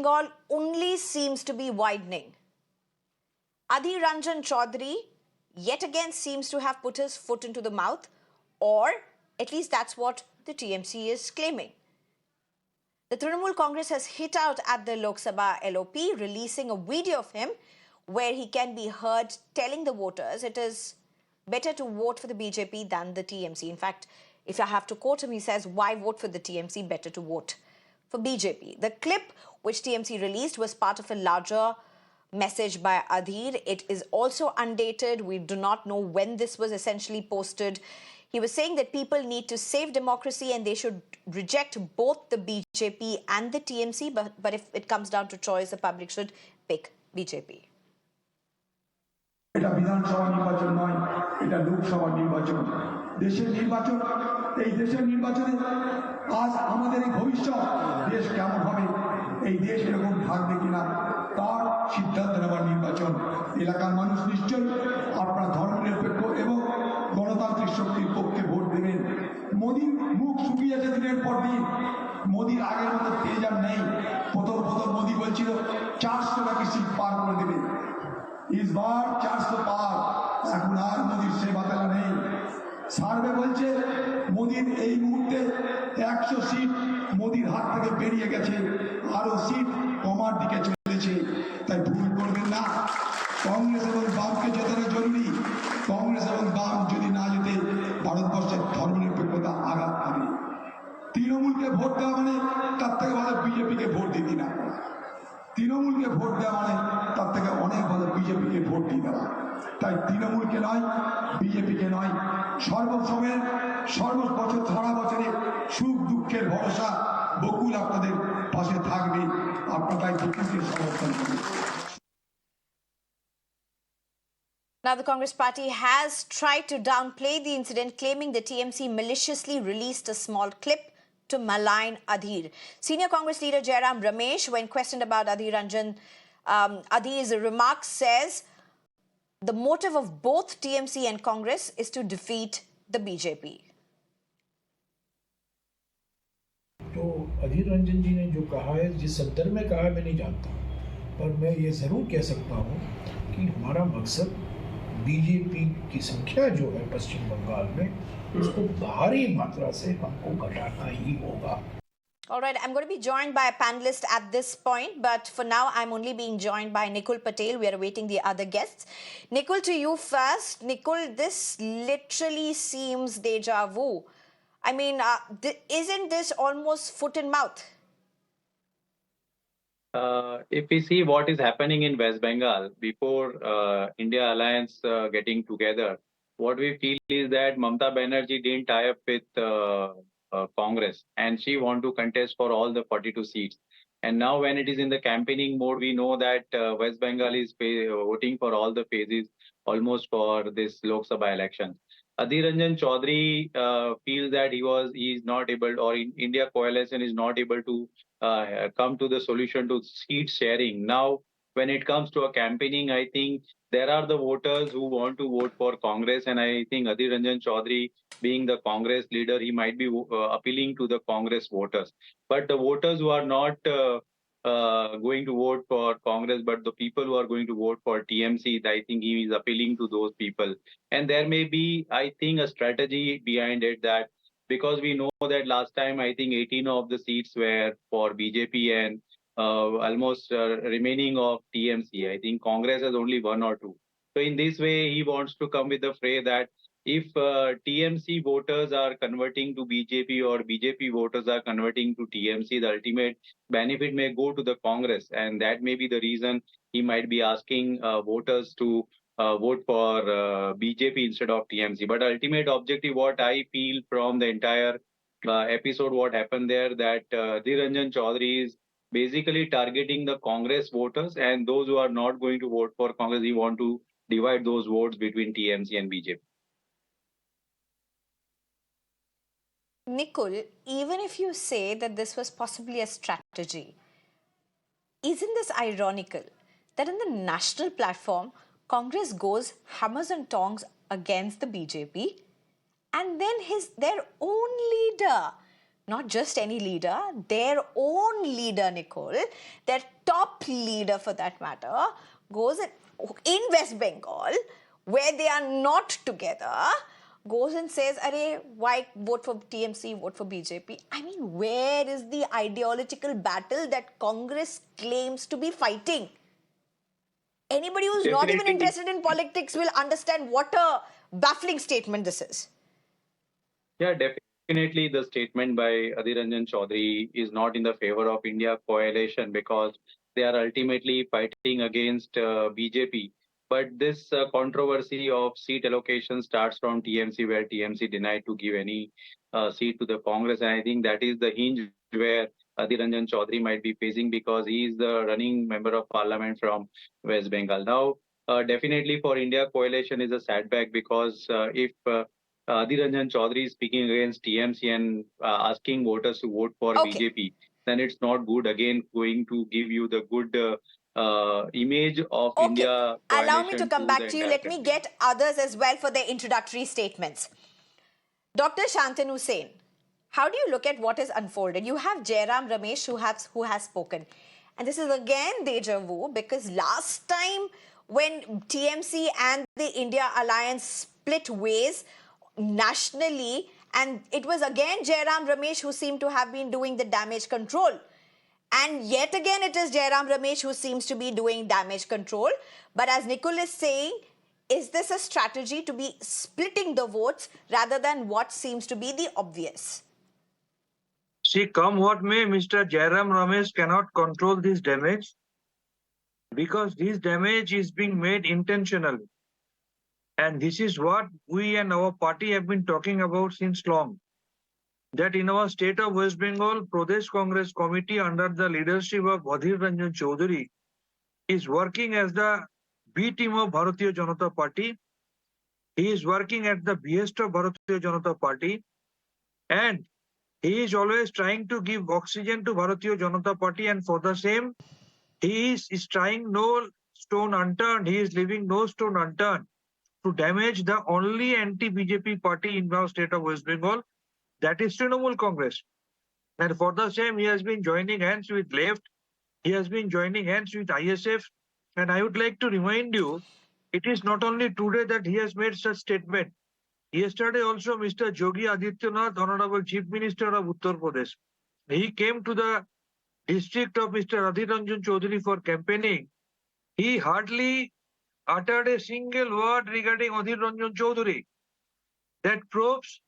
Bengal only seems to be widening. Adhir Ranjan Chowdhury yet again seems to have put his foot into the mouth, or at least that's what the TMC is claiming. The Trinamool Congress has hit out at the Lok Sabha LOP, releasing a video of him where he can be heard telling the voters it is better to vote for the BJP than the TMC. In fact, if I have to quote him, he says, why vote for the TMC? Better to vote for BJP. The clip which TMC released was part of a larger message by Adhir. It is also undated. We do not know when this was essentially posted. He was saying that people need to save democracy and they should reject both the BJP and the TMC. But if it comes down to choice, the public should pick BJP. এটা বিধানসভা নির্বাচন নয়, এটা লোকসভা নির্বাচন। দেশের নির্বাচন, এই দেশের নির্বাচনে আজ আমাদের এই ভবিষ্যৎ দেশ কেমন হবে, এই দেশ এরকম থাকবে কিনা তার সিদ্ধান্ত নেওয়ার নির্বাচন। এলাকার মানুষ নিশ্চয়ই আপনার ধর্মনিরপেক্ষ এবং গণতান্ত্রিক শক্তির পক্ষে ভোট দেবেন। মোদির মুখ শুকিয়েছে দিনের পর দিন, মোদির আগের মতো তেজ আর নেই। প্রথম মোদি বলছিল 400 নাকি সিট পার করে দেবে, इस बार 400 पार, এখন আর মোদির সে বাতালা নেই। সার্ভে বলছে মোদির এই মুহূর্তে 100 সিট মোদির হাত থেকে বেরিয়ে গেছে, আরো সিট কমার দিকে চলেছে। তাই ভুল করবেন না, কংগ্রেস এবং বামকে জেতানো জরুরি। কংগ্রেস এবং বাম যদি না জেতে ভারতবর্ষের ধর্মনিরপেক্ষতা আঘাত পাবে। তৃণমূলকে ভোট দেওয়া মানে তার থেকে ভালো বিজেপিকে ভোট দিতে না, তৃণমূলকে ভোট দেওয়া মানে তার থেকে অনেক ভালো বিজেপিকে ভোট দিয়ে দেওয়া। তাই তৃণমূলকে নয়, বিজেপিকে নয়, সর্বসময়ের সর্ববছর সারা বছরে সুখ দুঃখের ভরসা বকুল আপনাদের পাশে থাকবে। আপনারা তাই বকুলকে সমর্থন করবেন। Now, the Congress party has tried to downplay the incident, claiming the TMC maliciously released a small clip to malign Adhir. Senior Congress leader Jairam Ramesh, when questioned about Adhir's remarks, says the motive of both TMC and Congress is to defeat the BJP. तो अधीर रंजन जी ने जो कहा है, जिस संदर्भ में कहा है मैं नहीं जानता, पर मैं ये ज़रूर कह सकता हूँ कि हमारा मकसद बीजेपी की संख्या जो है पश्चिम बंगाल में उसको भारी मात्रा से हमको घटाना ही होगा। All right, I'm going to be joined by a panelist at this point, but for now I'm only being joined by Nikul Patel. We are awaiting the other guests. Nikul, to you first. Nikul, this literally seems deja vu. I mean, isn't this almost foot in mouth? If we see what is happening in West Bengal before India Alliance getting together, what we feel is that Mamata Banerjee didn't tie up with Congress, and she want to contest for all the 42 seats. And now when it is in the campaigning mode, we know that West Bengal is voting for all the phases almost for this Lok Sabha election. Adhir Ranjan Chowdhury feels that he is not able, or India coalition is not able to come to the solution to seat sharing. Now, when it comes to a campaigning, I think there are the voters who want to vote for Congress, and I think Adhir Ranjan Chowdhury, being the Congress leader, he might be appealing to the Congress voters. But the voters who are not going to vote for Congress, but the people who are going to vote for TMC, I think he is appealing to those people. And there may be, I think, a strategy behind it, that because we know that last time, I think 18 of the seats were for BJP and almost remaining of TMC. I think Congress has only 1 or 2. So in this way, he wants to come with the fray that if TMC voters are converting to BJP or BJP voters are converting to TMC, the ultimate benefit may go to the Congress. And that may be the reason he might be asking voters to vote for BJP instead of TMC. But ultimate objective, what I feel from the entire episode, what happened there, that Adhir Ranjan Chowdhury is basically targeting the Congress voters, and those who are not going to vote for Congress, he want to divide those votes between TMC and BJP. Nikul, even if you say that this was possibly a strategy, isn't this ironical that in the national platform, Congress goes hammers and tongs against the BJP, and then their own leader not just any leader, their own leader, Nicole, their top leader for that matter, goes in West Bengal, where they are not together, goes and says, Arey, why vote for TMC, vote for BJP? I mean, where is the ideological battle that Congress claims to be fighting? Anybody who's not even Definitely, interested in politics will understand what a baffling statement this is. yeah, definitely the statement by Adhir Ranjan Chowdhury is not in the favor of India coalition because they are ultimately fighting against BJP. But this controversy of seat allocation starts from TMC, where TMC denied to give any seat to the Congress. And I think that is the hinge where Adhir Ranjan Chowdhury might be facing because he is the running member of parliament from West Bengal. Now, definitely for India coalition is a setback because if Adhir Ranjan Chowdhury is speaking against TMC and asking voters to vote for Okay. BJP, then it's not good. Again, going to give you the good image of Okay. India Allow me to coalition come to the back to you. entire Let me country. get others as well for their introductory statements. Dr. Santanu Sen, how do you look at what has unfolded? You have Jairam Ramesh who has spoken. And this is again deja vu because last time when TMC and the India Alliance split ways nationally, and it was again Jairam Ramesh who seemed to have been doing the damage control. And yet again, it is Jairam Ramesh who seems to be doing damage control. But as Nicole is saying, is this a strategy to be splitting the votes rather than what seems to be the obvious? See, come what may, Mr. Jairam Ramesh cannot control this damage because this damage is being made intentionally. And this is what we and our party have been talking about since long. That in our state of West Bengal, Pradesh Congress Committee under the leadership of Adhir Ranjan Chowdhury is working as the B Team of Bharatiya Janata Party. He is working at the behest of Bharatiya Janata Party. And he is always trying to give oxygen to Bharatiya Janata Party, and for the same, he is trying no stone unturned. He is leaving no stone unturned to damage the only anti-BJP party in our state of West Bengal, that is Trinamool Congress. And for the same, he has been joining hands with left. He has been joining hands with ISF. And I would like to remind you, it is not only today that he has made such statement. Yesterday also, Mr. Yogi Adityanath, Honorable Chief Minister of Uttar Pradesh, he came to the district of Mr. Adhir Ranjan Chowdhury for campaigning. He hardly uttered a single word regarding Adhir Ranjan Chowdhury. That proves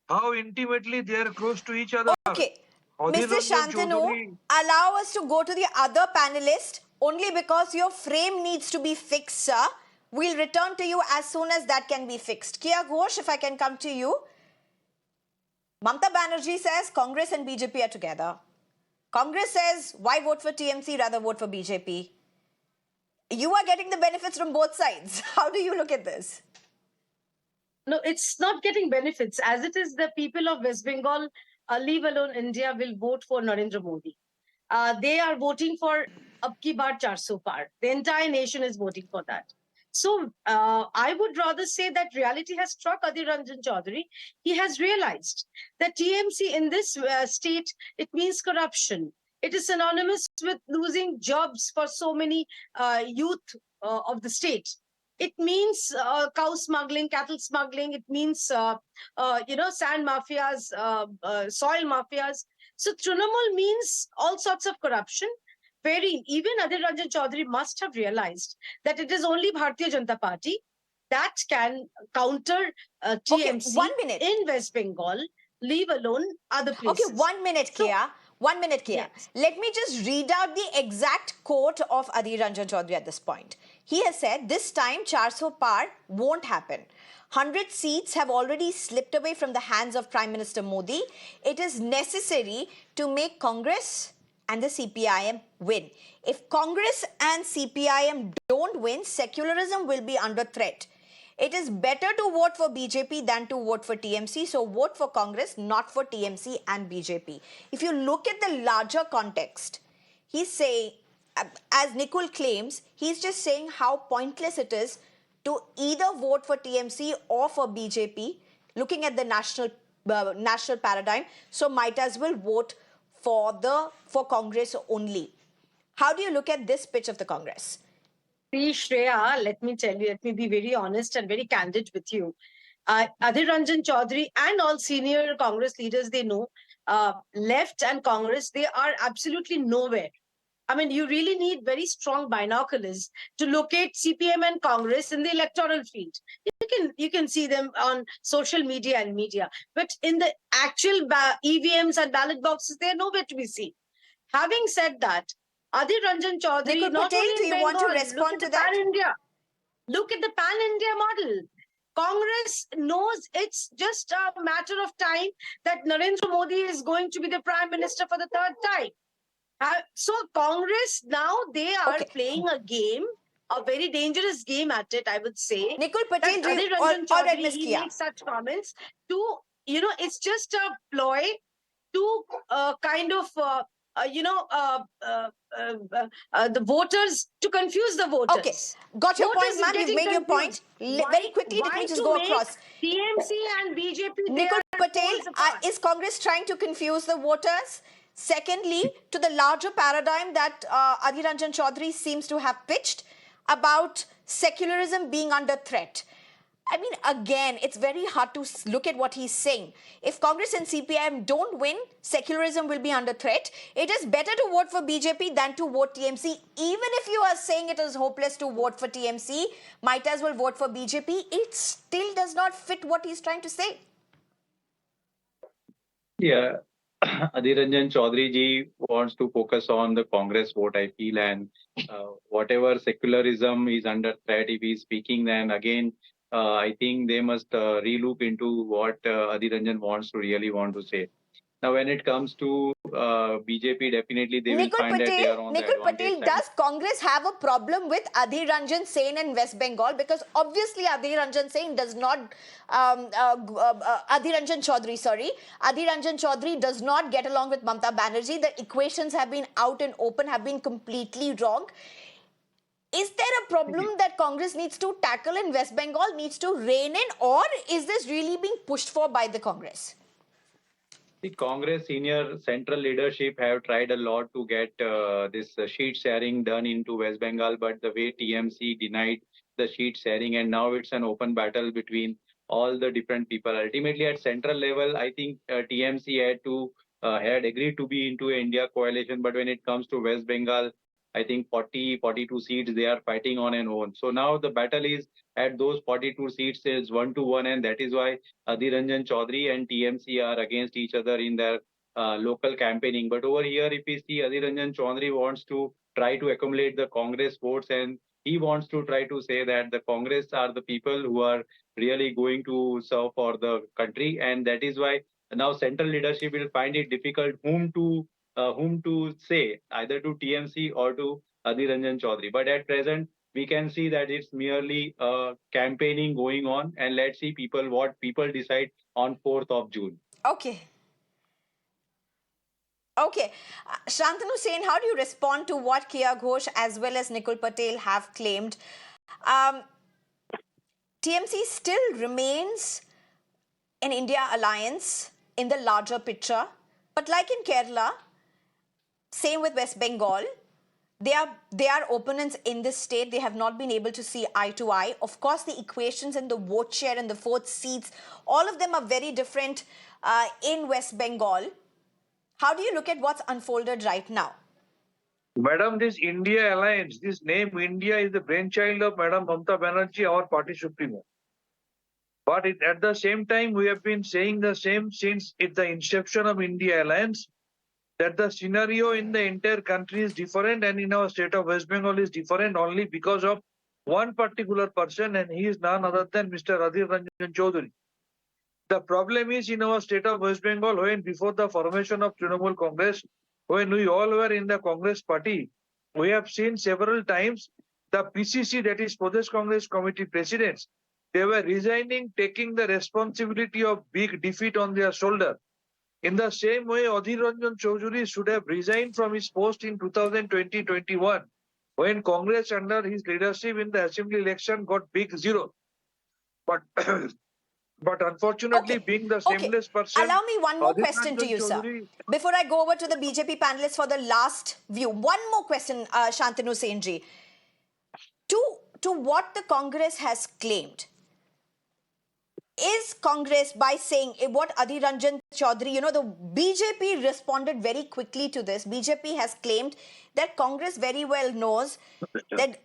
how intimately they are close to each other. Okay. Adhir Mr. Ranjan Shantanu, Chowdhury, allow us to go to the other panelist only because your frame needs to be fixed, sir. We'll return to you as soon as that can be fixed. Kia Ghosh, if I can come to you. Mamta Banerjee says Congress and BJP are together. Congress says, why vote for TMC, rather vote for BJP? You are getting the benefits from both sides. How do you look at this? No, it's not getting benefits. As it is, the people of West Bengal, leave alone India, will vote for Narendra Modi. They are voting for Ab Ki Baar 400 Par. The entire nation is voting for that. So I would rather say that reality has struck Adhir Ranjan Chowdhury. He has realized that TMC in this state, it means corruption. It is synonymous with losing jobs for so many youth of the state. It means cow smuggling, cattle smuggling. It means, sand mafias, soil mafias. So Trinamool means all sorts of corruption. Even Adhir Ranjan Chowdhury must have realized that it is only Bharatiya Janata Party that can counter TMC 1 minute. in West Bengal, leave alone other places. Okay, 1 minute, Kia. 1 minute, Kia. Yes. Let me just read out the exact quote of Adhir Ranjan Chowdhury at this point. He has said, this time 400 Par won't happen. 100 seats have already slipped away from the hands of Prime Minister Modi. It is necessary to make Congress and the CPIM win. If Congress and CPIM don't win, secularism will be under threat. It is better to vote for BJP than to vote for TMC. So vote for Congress, not for TMC and BJP. If you look at the larger context, he's saying, as Nicole claims, he's just saying how pointless it is to either vote for TMC or for BJP, looking at the national national paradigm, so might as well vote for Congress only. How do you look at this pitch of the Congress? Shreya, let me tell you, let me be very honest and very candid with you. Adhir Ranjan Chowdhury and all senior Congress leaders, they know, left and Congress, they are absolutely nowhere. I mean, you really need very strong binoculars to locate CPM and Congress in the electoral field. You can see them on social media and media, but in the actual EVMs and ballot boxes, they are nowhere to be seen. Having said that, Adhir Ranjan Chowdhury, Nikul not Patel, only do in you Bengal, want to look respond at to the that? pan-India. Look at the pan-India model. Congress knows it's just a matter of time that Narendra Modi is going to be the Prime Minister for the third time. So Congress now, they are Okay. playing a game, a very dangerous game at it, I would say. Nikul That Patel, Adhir all Ranjan right, Chowdhury, Ms. he Kia. makes such comments to, it's just a ploy to kind of, the voters, to confuse the voters. Okay, got your point, Voters ma'am. You've getting made your confused. point. Very quickly, let me Why just to go make across. TMC and BJP, they Nikul are Patel, poles apart. is Congress trying to confuse the voters? Secondly, to the larger paradigm that Adhir Ranjan Chowdhury seems to have pitched about secularism being under threat. I mean, again, it's very hard to look at what he's saying. If Congress and CPIM don't win, secularism will be under threat. It is better to vote for BJP than to vote TMC. Even if you are saying it is hopeless to vote for TMC, might as well vote for BJP. It still does not fit what he's trying to say. Yeah, Adhir Ranjan Chaudhary ji wants to focus on the Congress vote, I feel, and whatever secularism is under threat, if he's speaking, then again, I think they must relook into what Adhir Ranjan wants to really want to say. Now, when it comes to BJP, definitely they will find that they are on the advantage side. Does Congress have a problem with Adhir Ranjan Sen in West Bengal? Because obviously Adhir Ranjan Sen does not, Adhir Ranjan Chowdhury, sorry, Adhir Ranjan Chowdhury does not get along with Mamata Banerjee. The equations have been out and open, have been completely wrong. Is there a problem that Congress needs to tackle in West Bengal, needs to rein in, or is this really being pushed for by the Congress? The Congress senior central leadership have tried a lot to get this sheet sharing done into West Bengal, but the way TMC denied the sheet sharing, and now it's an open battle between all the different people. Ultimately, at central level, I think TMC had agreed to be into an India coalition, but when it comes to West Bengal, I think 42 seats they are fighting on and own. So now the battle is at those 42 seats is 1-1, and that is why Adhir Ranjan Chowdhury and TMC are against each other in their local campaigning. But over here, if we see Adhir Ranjan Chowdhury wants to try to accumulate the Congress votes, and he wants to try to say that the Congress are the people who are really going to serve for the country, and that is why now central leadership will find it difficult whom to say, either to TMC or to Adhir Ranjan Chowdhury. But at present, we can see that it's merely campaigning going on, and let's see what people decide on 4th of June. Okay. Okay. Santanu Sen, how do you respond to what Kiya Ghosh as well as Nikul Patel have claimed? TMC still remains an India alliance in the larger picture, but like in Kerala, same with West Bengal, they are opponents in this state. They have not been able to see eye to eye. Of course, the equations and the vote share and the fourth seats, all of them are very different in West Bengal. How do you look at what's unfolded right now? Madam, this India alliance, this name India is the brainchild of Madam Mamata Banerjee, our party supremo. But at the same time, we have been saying the same since the inception of India alliance, that the scenario in the entire country is different, and in our state of West Bengal is different only because of one particular person, and he is none other than Mr. Adhir Ranjan Chowdhury. The problem is in our state of West Bengal, when before the formation of Trinamool Congress, when we all were in the Congress party, we have seen several times the PCC, that is Pradesh Congress Committee presidents, they were resigning, taking the responsibility of big defeat on their shoulder. In the same way, Adhir Ranjan Chowdhury should have resigned from his post in 2020-21, when Congress under his leadership in the assembly election got big zero. But But unfortunately, Okay. being the Okay. shameless person, Allow me one more Adhir question to Ranjan you, sir. Chowdhury, Before I go over to the BJP panelists for the last view, one more question, Shantanu Senji. To what the Congress has claimed, is Congress, by saying what Adhir Ranjan Chowdhury, the BJP responded very quickly to this. BJP has claimed that Congress very well knows that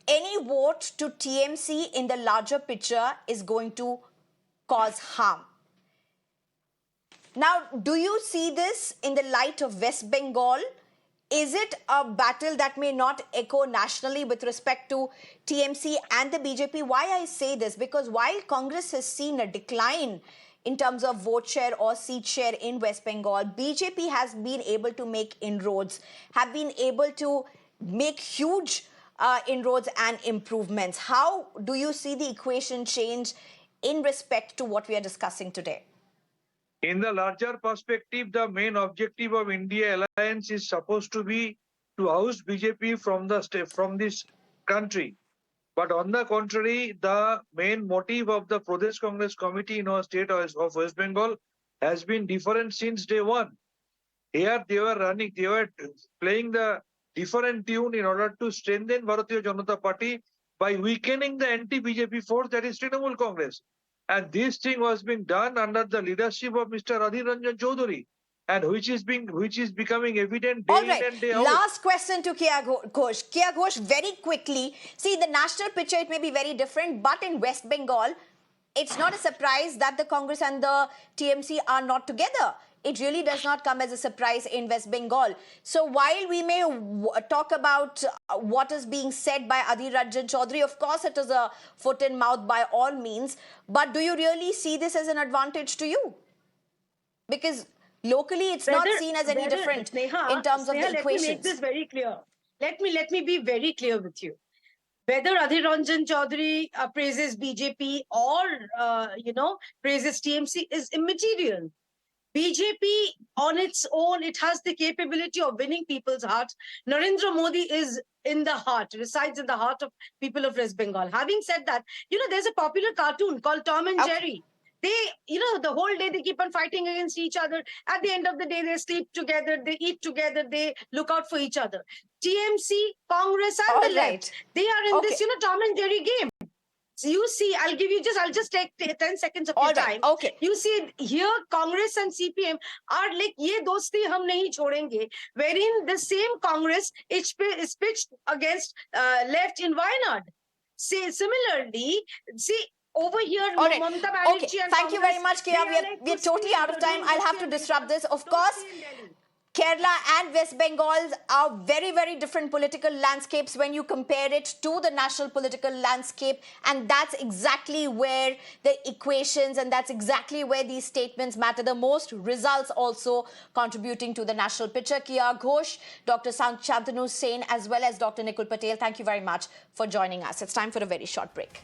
any vote to TMC in the larger picture is going to cause harm. Now, do you see this in the light of West Bengal? Is it a battle that may not echo nationally with respect to TMC and the BJP? Why I say this? Because while Congress has seen a decline in terms of vote share or seat share in West Bengal, BJP has been able to make inroads, have been able to make huge inroads and improvements. How do you see the equation change in respect to what we are discussing today? in the larger perspective, the main objective of India alliance is supposed to be to oust BJP from this country. But on the contrary, the main motive of the Pradesh Congress Committee in our state of West Bengal has been different since day one. Here they were playing the different tune in order to strengthen Bharatiya Janata Party by weakening the anti-BJP force, that is Trinamool Congress. And this thing was being done under the leadership of Mr. Adhir Ranjan Chowdhury, and which is becoming evident All day in right. and day out. Last question to Kia Ghosh. Kia Ghosh, very quickly. See, the national picture, it may be very different, but in West Bengal, it's not a surprise that the Congress and the TMC are not together. It really does not come as a surprise in West Bengal. So while we may talk about what is being said by Adhir Ranjan Chowdhury, of course it is a foot in mouth by all means, but do you really see this as an advantage to you? Because locally it's not seen as any different in terms of the Let me make equations. this very clear. Let me be very clear with you. Whether Adhir Ranjan Chowdhury praises BJP or praises TMC is immaterial. BJP on its own, it has the capability of winning people's hearts. Narendra Modi is in the heart, resides in the heart of people of West Bengal. Having said that, there's a popular cartoon called Tom and Jerry. They, the whole day they keep on fighting against each other. At the end of the day, they sleep together, they eat together, they look out for each other. TMC, Congress, and the left, they are in this, Tom and Jerry game. So you see, I'll just take 10 seconds of your time. Okay. You see, here Congress and CPM are like, ye dosti hum nahi chodenge, wherein the same Congress is pitched against left in Wayanad. Similarly, over here, All right. Mamata Banerjee Okay. and Thank you very much, Kia. We're Kushti totally out of time. I'll have to disrupt this. Of course, Kerala and West Bengal are very, very different political landscapes when you compare it to the national political landscape. And that's exactly where the equations and that's exactly where these statements matter the most. Results also contributing to the national picture. Kia Ghosh, Dr. Santanu Sen, as well as Dr. Nikul Patel, thank you very much for joining us. It's time for a very short break.